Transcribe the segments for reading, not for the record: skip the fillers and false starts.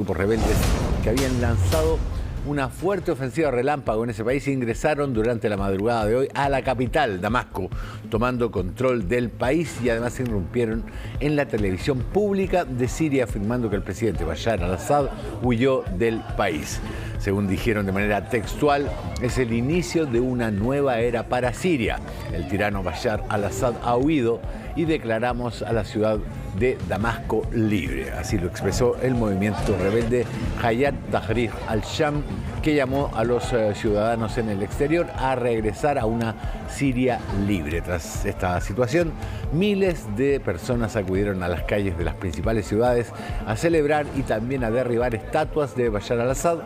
Grupos rebeldes que habían lanzado una fuerte ofensiva relámpago en ese país ingresaron durante la madrugada de hoy a la capital, Damasco, tomando control del país y además irrumpieron en la televisión pública de Siria afirmando que el presidente Bashar al-Assad huyó del país. Según dijeron de manera textual, es el inicio de una nueva era para Siria. El tirano Bashar al-Assad ha huido y declaramos a la ciudad de Damasco libre. Así lo expresó el movimiento rebelde Hayat Tahrir al-Sham, que llamó a los ciudadanos en el exterior a regresar a una Siria libre. Tras esta situación, miles de personas acudieron a las calles de las principales ciudades a celebrar y también a derribar estatuas de Bashar al-Assad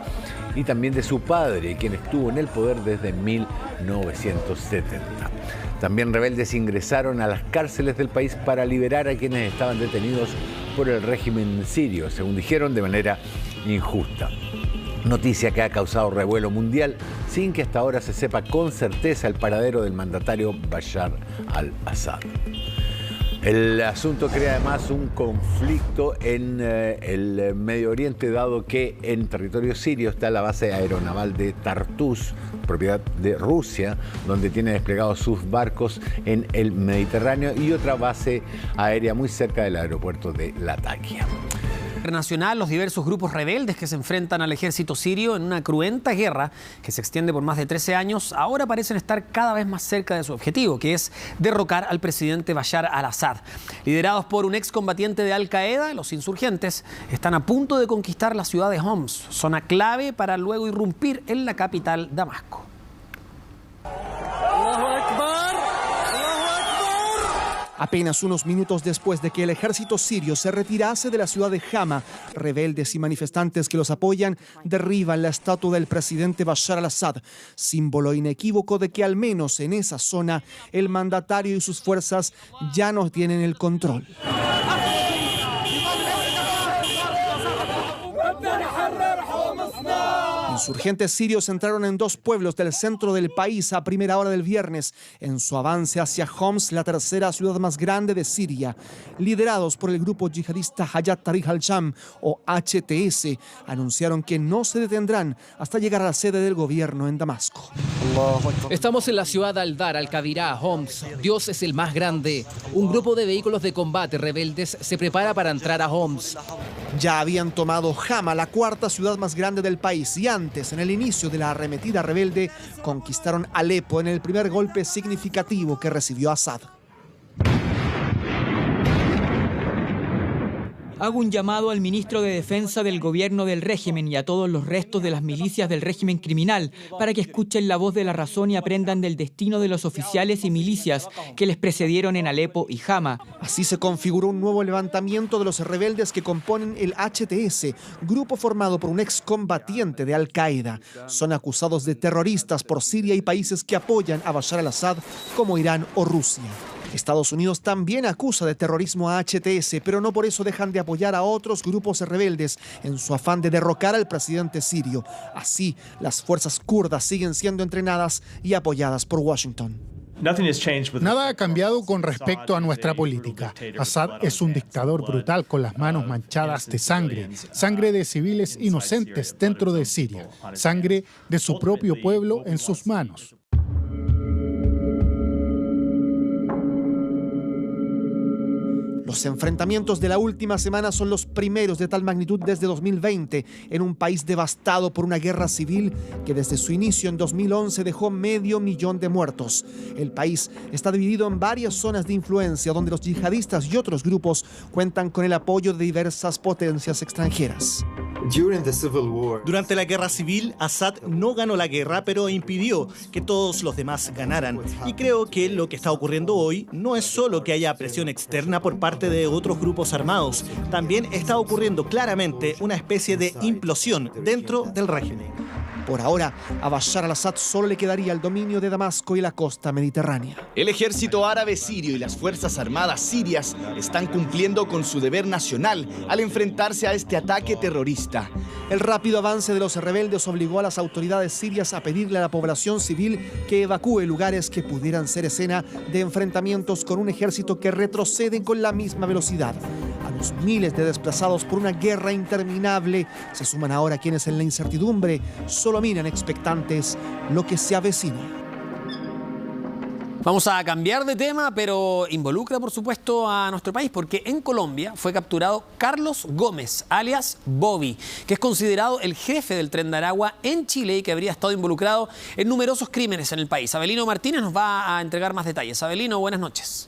y también de su padre, quien estuvo en el poder desde 1970. También rebeldes ingresaron a las cárceles del país para liberar a quienes estaban detenidos por el régimen sirio, según dijeron, de manera injusta. Noticia que ha causado revuelo mundial sin que hasta ahora se sepa con certeza el paradero del mandatario Bashar al-Assad. El asunto crea además un conflicto en el Medio Oriente, dado que en territorio sirio está la base aeronaval de Tartus, propiedad de Rusia, donde tiene desplegados sus barcos en el Mediterráneo, y otra base aérea muy cerca del aeropuerto de Latakia. Internacional, los diversos grupos rebeldes que se enfrentan al ejército sirio en una cruenta guerra que se extiende por más de 13 años, ahora parecen estar cada vez más cerca de su objetivo, que es derrocar al presidente Bashar al-Assad. Liderados por un excombatiente de Al-Qaeda, los insurgentes están a punto de conquistar la ciudad de Homs, zona clave para luego irrumpir en la capital, Damasco. Apenas unos minutos después de que el ejército sirio se retirase de la ciudad de Hama, rebeldes y manifestantes que los apoyan derriban la estatua del presidente Bashar al-Assad, símbolo inequívoco de que al menos en esa zona el mandatario y sus fuerzas ya no tienen el control. Insurgentes sirios entraron en dos pueblos del centro del país a primera hora del viernes en su avance hacia Homs, la tercera ciudad más grande de Siria. Liderados por el grupo yihadista Hayat Tahrir al-Sham o HTS, anunciaron que no se detendrán hasta llegar a la sede del gobierno en Damasco. Estamos en la ciudad Al-Dar, Al-Qadirá, Homs. Dios es el más grande. Un grupo de vehículos de combate rebeldes se prepara para entrar a Homs. Ya habían tomado Hama, la cuarta ciudad más grande del país, y antes, en el inicio de la arremetida rebelde, conquistaron Alepo en el primer golpe significativo que recibió Assad. Hago un llamado al ministro de Defensa del gobierno del régimen y a todos los restos de las milicias del régimen criminal para que escuchen la voz de la razón y aprendan del destino de los oficiales y milicias que les precedieron en Alepo y Hama. Así se configuró un nuevo levantamiento de los rebeldes que componen el HTS, grupo formado por un excombatiente de Al-Qaeda. Son acusados de terroristas por Siria y países que apoyan a Bashar al-Assad como Irán o Rusia. Estados Unidos también acusa de terrorismo a HTS, pero no por eso dejan de apoyar a otros grupos rebeldes en su afán de derrocar al presidente sirio. Así, las fuerzas kurdas siguen siendo entrenadas y apoyadas por Washington. Nada ha cambiado con respecto a nuestra política. Assad es un dictador brutal con las manos manchadas de sangre, sangre de civiles inocentes dentro de Siria, sangre de su propio pueblo en sus manos. Los enfrentamientos de la última semana son los primeros de tal magnitud desde 2020, en un país devastado por una guerra civil que desde su inicio en 2011 dejó 500.000 de muertos. El país está dividido en varias zonas de influencia donde los yihadistas y otros grupos cuentan con el apoyo de diversas potencias extranjeras. Durante la guerra civil, Assad no ganó la guerra, pero impidió que todos los demás ganaran. Y creo que lo que está ocurriendo hoy no es solo que haya presión externa por parte de otros grupos armados, también está ocurriendo claramente una especie de implosión dentro del régimen. Por ahora, a Bashar al-Assad solo le quedaría el dominio de Damasco y la costa mediterránea. El ejército árabe sirio y las fuerzas armadas sirias están cumpliendo con su deber nacional al enfrentarse a este ataque terrorista. El rápido avance de los rebeldes obligó a las autoridades sirias a pedirle a la población civil que evacúe lugares que pudieran ser escena de enfrentamientos con un ejército que retrocede con la misma velocidad. los miles de desplazados por una guerra interminable, se suman ahora quienes en la incertidumbre solo miran expectantes lo que se avecina. Vamos a cambiar de tema, pero involucra, por supuesto, a nuestro país, porque en Colombia fue capturado Carlos Gómez, alias Bobby, que es considerado el jefe del Tren de Aragua en Chile y que habría estado involucrado en numerosos crímenes en el país. Abelino Martínez nos va a entregar más detalles. Abelino, buenas noches.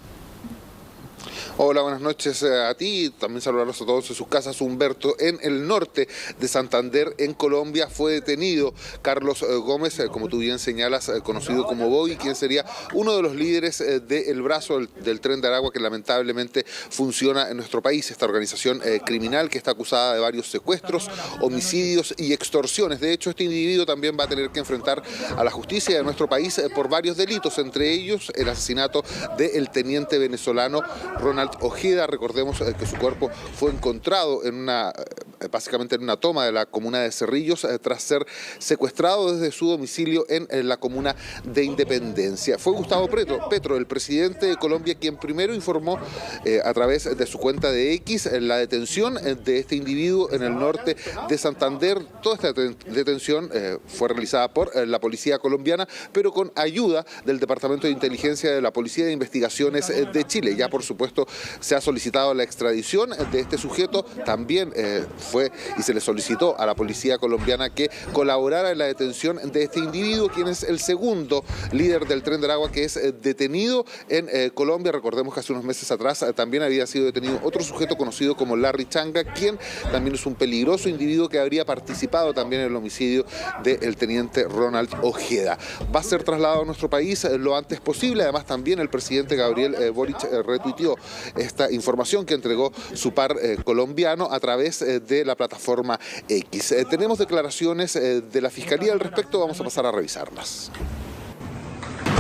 Hola, buenas noches a ti, también saludarlos a todos en sus casas. Humberto, en el norte de Santander, en Colombia, fue detenido Carlos Gómez, como tú bien señalas, conocido como Bobby, quien sería uno de los líderes del brazo del Tren de Aragua que lamentablemente funciona en nuestro país, esta organización criminal que está acusada de varios secuestros, homicidios y extorsiones. De hecho, este individuo también va a tener que enfrentar a la justicia de nuestro país por varios delitos, entre ellos el asesinato del teniente venezolano Ronald Ojeda. Recordemos que su cuerpo fue encontrado básicamente en una toma de la comuna de Cerrillos tras ser secuestrado desde su domicilio en la comuna de Independencia. Fue Gustavo Petro, el presidente de Colombia, quien primero informó a través de su cuenta de X la detención de este individuo en el norte de Santander. Toda esta detención fue realizada por la policía colombiana, pero con ayuda del Departamento de Inteligencia de la Policía de Investigaciones de Chile. Ya, por supuesto, se ha solicitado la extradición de este sujeto. También fue y se le solicitó a la policía colombiana que colaborara en la detención de este individuo, quien es el segundo líder del Tren de Aragua que es detenido en Colombia. Recordemos que hace unos meses atrás también había sido detenido otro sujeto conocido como Larry Changa, quien también es un peligroso individuo que habría participado también en el homicidio del teniente Ronald Ojeda. Va a ser trasladado a nuestro país lo antes posible. Además, también el presidente Gabriel Boric retuiteó esta información que entregó su par colombiano a través de la plataforma X. Tenemos declaraciones de la Fiscalía al respecto, vamos a pasar a revisarlas.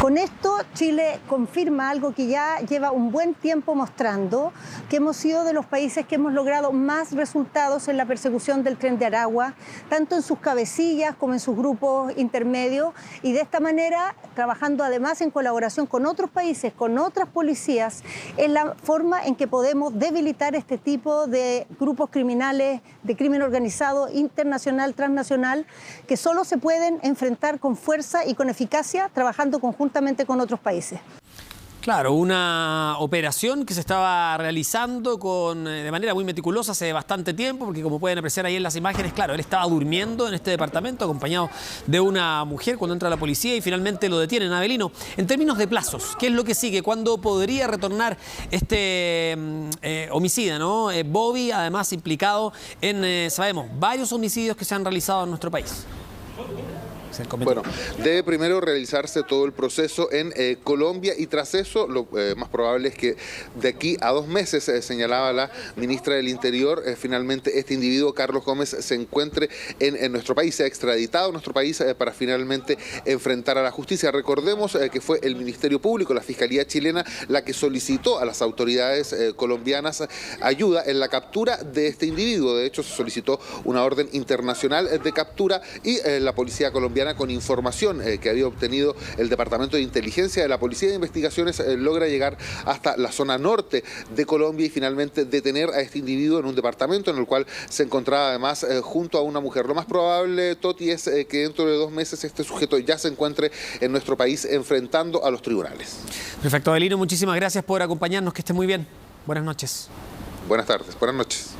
Con esto, Chile confirma algo que ya lleva un buen tiempo mostrando, que hemos sido de los países que hemos logrado más resultados en la persecución del Tren de Aragua, tanto en sus cabecillas como en sus grupos intermedios, y de esta manera, trabajando además en colaboración con otros países, con otras policías, es la forma en que podemos debilitar este tipo de grupos criminales, de crimen organizado, internacional, transnacional, que solo se pueden enfrentar con fuerza y con eficacia, trabajando conjuntamente con otros países. Claro, una operación que se estaba realizando de manera muy meticulosa hace bastante tiempo, porque como pueden apreciar ahí en las imágenes, claro, él estaba durmiendo en este departamento acompañado de una mujer cuando entra la policía y finalmente lo detienen. Abelino, en términos de plazos, ¿qué es lo que sigue? ¿Cuándo podría retornar este homicida, ¿no? Bobby, además implicado en, sabemos, varios homicidios que se han realizado en nuestro país. Bueno, debe primero realizarse todo el proceso en Colombia y tras eso lo más probable es que de aquí a 2 meses, señalaba la ministra del Interior, finalmente este individuo, Carlos Gómez, se encuentre en nuestro país, se ha extraditado a nuestro país para finalmente enfrentar a la justicia. Recordemos que fue el Ministerio Público, la Fiscalía chilena, la que solicitó a las autoridades colombianas ayuda en la captura de este individuo. De hecho, se solicitó una orden internacional de captura y la policía colombiana, con información que había obtenido el Departamento de Inteligencia de la Policía de Investigaciones, logra llegar hasta la zona norte de Colombia y finalmente detener a este individuo en un departamento en el cual se encontraba además junto a una mujer. Lo más probable, Toti, es que dentro de 2 meses este sujeto ya se encuentre en nuestro país enfrentando a los tribunales. Perfecto, Abelino, muchísimas gracias por acompañarnos, que esté muy bien. Buenas noches. Buenas tardes, buenas noches.